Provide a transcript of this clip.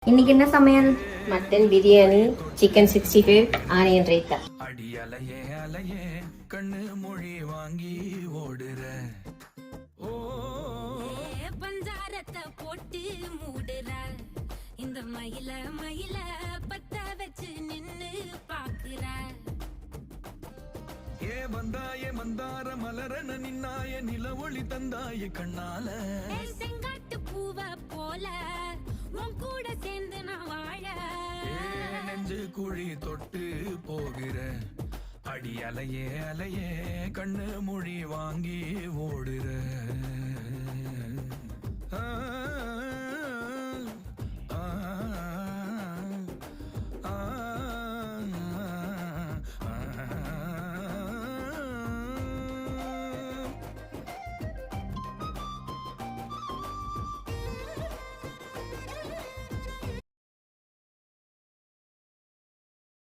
இன்னைக்கு என்ன சமையல்? Mutton biryani, chicken 65, onion raita. அடி அலையே அலையே கண்ணு மொழி வாங்கி ஓடுற பஞ்சாரத்தை போட்டு மூடுற இந்த மயில மயில பத்த வச்சு நின்னு பாக்குற ஏ வந்தாயே மந்தார மலரன நின்னாய நில ஒளி தந்தாய கண்ணால செங்காட்டு பூவ போல உன் கூட சேர்ந்து நான் வாழ நெஞ்சு குழி தொட்டு போகிற அடி அலையே அலையே கண்ணு மொழி வாங்கி ஓடுற